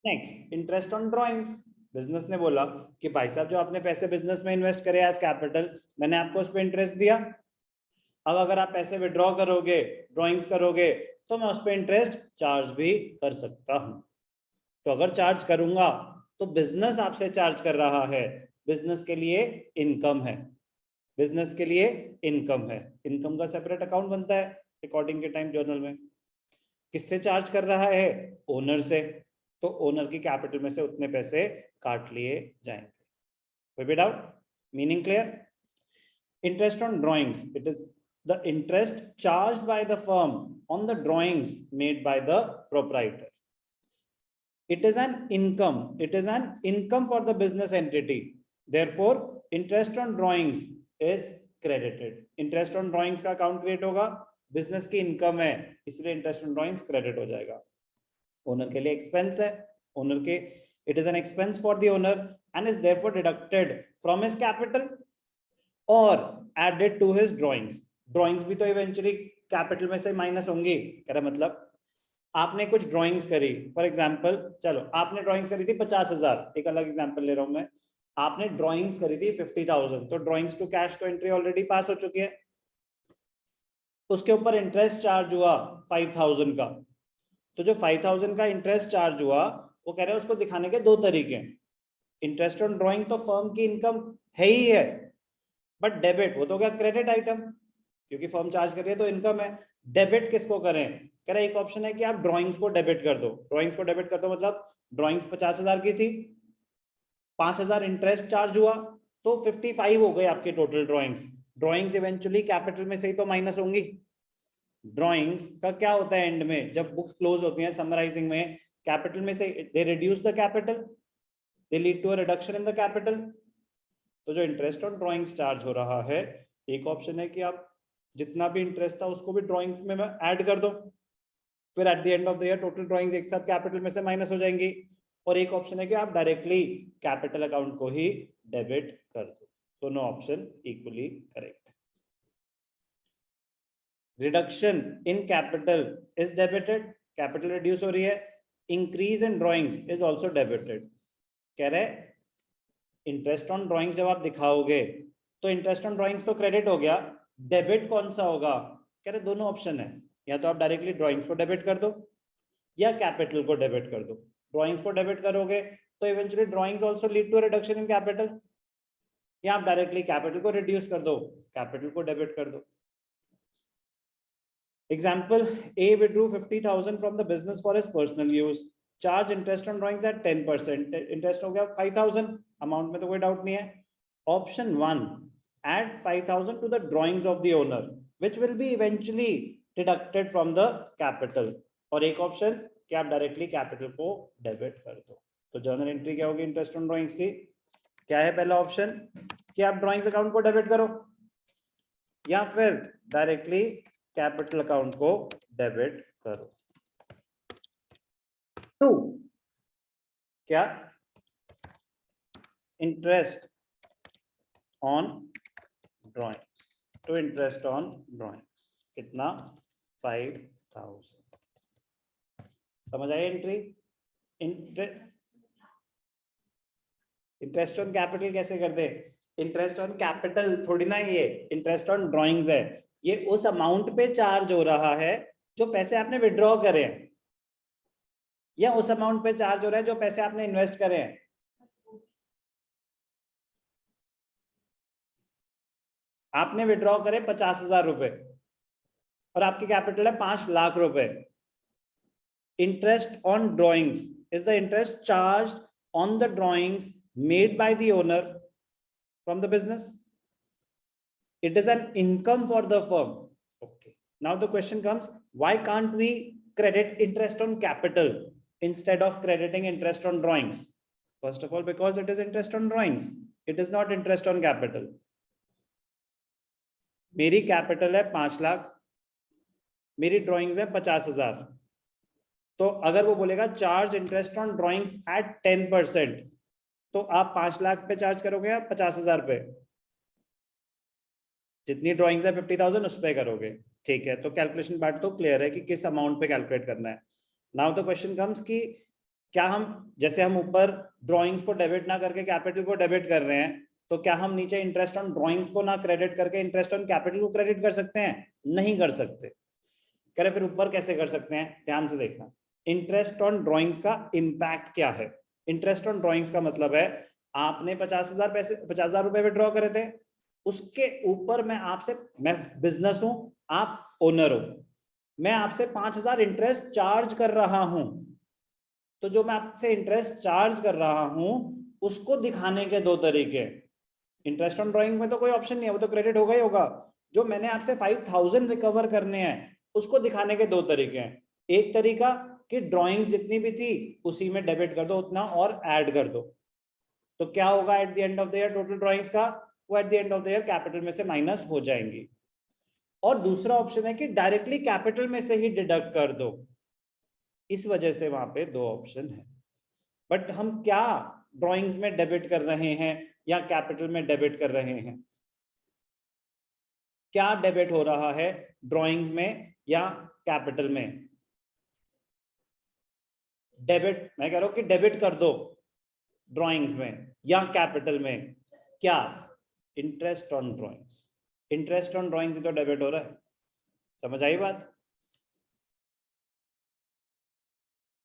Next, interest on drawings. Business ने बोला कि भाई साहब जो आपने पैसे बिजनेस में इन्वेस्ट करे एज कैपिटल, मैंने आपको उस पर इंटरेस्ट दिया, अब अगर आप पैसे विड्रॉ करोगे, ड्राइंग्स करोगे, तो मैं उस पर इंटरेस्ट चार्ज भी कर सकता हूं। तो अगर चार्ज करूंगा तो बिजनेस आपसे चार्ज कर रहा है, बिजनेस के लिए इनकम है, बिजनेस के लिए इनकम है। इनकम का सेपरेट अकाउंट बनता है रिकॉर्डिंग के टाइम जर्नल में। किससे चार्ज कर रहा है? ओनर से। तो ओनर की कैपिटल में से उतने पैसे काट लिए जाएंगे। कोई भी doubt? Meaning clear? Interest on drawings, it is the interest charged by the firm on the drawings made by the proprietor. It is an income, it is an income for the business entity, therefore interest on drawings is credited. interest on drawings का account create होगा, business की income है इसलिए interest on drawings credit हो जाएगा। Owner के लिए expense है, ओनर के, it is an expense for the owner and is therefore deducted from his capital or added to his drawings. Drawings भी तो इवेंचुअली कैपिटल में से माइनस होंगी। कह रहा मतलब आपने कुछ ड्राइंग्स करी, फॉर एग्जांपल, चलो आपने ड्राइंग्स करी थी 50,000, एक अलग एग्जांपल ले रहा हूं मैं, आपने ड्राइंग्स करी थी 50,000, तो ड्राइंग्स टू कैश तो एंट्री ऑलरेडी पास हो चुकी है, उसके ऊपर इंटरेस्ट चार्ज हुआ 5,000 का। तो जो 5,000 का इंटरेस्ट चार्ज हुआ, वो कह रहे हैं उसको दिखाने के दो तरीके हैं। इंटरेस्ट ऑन ड्राइंग तो फर्म की इनकम है ही है, बट डेबिट वो तो क्या क्रेडिट आइटम, क्योंकि फर्म चार्ज कर रही है तो इनकम है। डेबिट किसको करें? कह रहा एक ऑप्शन है कि आप ड्राइंग्स को डेबिट कर दो। ड्राइंग्स को डेबिट कर दो मतलब ड्राइंग्स 50,000 की थी, 5,000 इंटरेस्ट चार्ज हुआ, तो 55 हो गए आपके total drawings. Drawings eventually capital में से ही तो माइनस होंगी। ड्राइंग्स का क्या होता है एंड में, जब बुक्स क्लोज होती हैं समराइजिंग में, कैपिटल में से they reduce the capital, they lead to a reduction in the capital. तो जो इंटरेस्ट ऑन ड्राइंग्स चार्ज हो रहा है, एक ऑप्शन है कि आप जितना भी इंटरेस्ट था उसको भी ड्राइंग्स में ऐड कर दो, फिर at the end of the year total drawings एक साथ कैपिटल में से माइनस हो जाएंगी। और एक ऑप्शन है कि आप डायरेक्टली कैपिटल अकाउंट को ही डेबिट कर दो। दोनों option equally correct. Reduction in capital is debited, capital reduce हो रही है। Increase in drawings is also debited. कह रहे इंटरेस्ट ऑन ड्राइंग्स जब आप दिखाओगे तो इंटरेस्ट ऑन ड्राइंग्स तो क्रेडिट हो गया, डेबिट कौन सा होगा? कह रहे दोनों ऑप्शन है, या तो आप डायरेक्टली ड्राइंग्स को डेबिट कर दो या कैपिटल को डेबिट कर दो। ड्राइंग्स को डेबिट करोगे तो eventually drawings also lead to reduction in capital, या आप डायरेक्टली कैपिटल को रिड्यूस कर दो, कैपिटल को डेबिट कर दो। Example, A withdrew 50,000 from the business for his personal use, charge interest on drawings at 10%, interest हो गया 5,000, अमाउंट में तो कोई डाउट नहीं है। Option 1, add 5,000 to the drawings of the owner which will be eventually deducted from the capital, और एक option कि आप डायरेक्टली कैपिटल को डेबिट कर दो। तो जर्नल एंट्री क्या होगी इंटरेस्ट ऑन ड्राइंग्स की? क्या है पहला ऑप्शन कि आप ड्राइंग्स अकाउंट को डेबिट करो, या फिर डायरेक्टली कैपिटल अकाउंट को डेबिट करो। 2, क्या? Interest on drawings, to interest on drawings कितना? 5,000। समझ आई एंट्री? इंटरेस्ट ऑन कैपिटल कैसे कर दे? इंटरेस्ट ऑन कैपिटल थोड़ी ना, ये इंटरेस्ट ऑन ड्राइंग्स है, ये उस अमाउंट पे चार्ज हो रहा है जो पैसे आपने विड्रॉ करे हैं, या उस अमाउंट पे चार्ज हो रहा है जो पैसे आपने इन्वेस्ट करे हैं। आपने विड्रॉ करे 50,000 रुपए और आपकी कैपिटल है 5 लाख रुपए। Interest on drawings is the interest charged on the drawings made by the owner from the business, it is an income for the firm. Okay, now the question comes, why can't we credit interest on capital instead of crediting interest on drawings? First of all, because it is interest on drawings, it is not interest on capital. मेरी capital है 5 लाख, मेरी drawings है 50,000, तो अगर वो बोलेगा charge interest on drawings at 10%, तो आप 5 लाख पे चार्ज करोगे या 50,000 पे? जितनी ड्राइंग्स है 50,000 उस पे करोगे। ठीक है, तो कैलकुलेशन पार्ट तो क्लियर है कि किस अमाउंट पे कैलकुलेट करना है। नाउ द क्वेश्चन कम्स कि क्या हम, जैसे हम ऊपर ड्राइंग्स को डेबिट ना करके कैपिटल को डेबिट कर रहे हैं, तो क्या हम नीचे इंटरेस्ट ऑन ड्राइंग्स को ना क्रेडिट करके इंटरेस्ट ऑन कैपिटल को क्रेडिट कर सकते हैं? नहीं कर सकते। कह रहे फिर ऊपर कैसे कर सकते हैं, ध्यान से देखना। इंटरेस्ट ऑन ड्राइंग्स का इम्पैक्ट क्या है? इंटरेस्ट ऑन ड्राइंग्स का मतलब है आपने 50,000 रुपए विड्रॉ करे थे, उसके ऊपर मैं बिजनेस हूं, आप ओनर हो, मैं आपसे 5,000 इंटरेस्ट चार्ज कर रहा हूं। तो जो मैं आपसे इंटरेस्ट चार्ज कर रहा हूं उसको दिखाने के दो तरीके। इंटरेस्ट ऑन ड्राइंग में तो कोई ऑप्शन नहीं है, वो तो क्रेडिट होगा ही होगा। जो मैंने आपसे 5,000 रिकवर करने हैं उसको दिखाने के दो तरीके हैं। एक तरीका कि ड्राइंग्स जितनी भी थी उसी में डेबिट कर दो उतना और ऐड कर दो, तो क्या होगा at the end of the year total drawings का, वो at the end of the year capital में से माइनस हो जाएंगी। और दूसरा ऑप्शन है कि डायरेक्टली कैपिटल में से ही डिडक्ट कर दो। इस वजह से वहां पे दो ऑप्शन है। बट हम क्या ड्राइंग्स में डेबिट कर रहे हैं या कैपिटल में डेबिट कर रहे हैं? क्या डेबिट हो रहा है ड्राइंग्स में या कैपिटल में? डेबिट, मैं कह रहा हूं कि डेबिट कर दो ड्राइंग्स में या कैपिटल में। क्या? Interest on drawings. Interest on drawings तो डेबिट हो रहा है। समझ आई बात?